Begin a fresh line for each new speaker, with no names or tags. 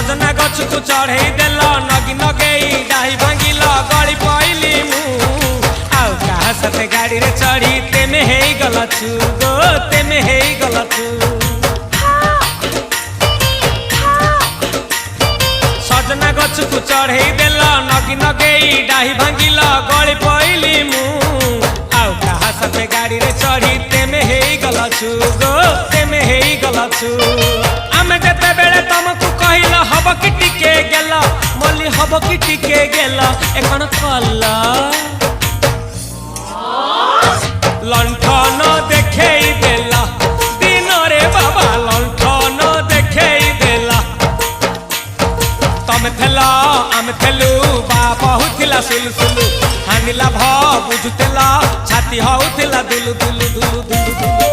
सजना गछ को चढ़े देल नगी नगेई डाही भांगिल गली पइली मु आउ कहा सते गाड़ी रे चढ़ी तेमे हेई गलछु गो तेमे हेई गलछु सजना गछ को चढ़े देल नगी नगेई डाही भांगिल गली पइली मु आउ कहा सते गाड़ी रे चढ़ी तेमे हेई गलछु गो तेमे हेई गलछु आमे जते बेले तुमको कहिल हब कि टिके गेल मल्ली हब कि टिके गेल एखन कल लंठन देखेई देला दिन रे बाबा लंठन देखेई देला तमे थेला आमे थेलु बाबा हुथिला सुलु सुलु हानिला भ बुझुतेला छाती हउथिला दुलु दुलु दुलु दुलु दुलु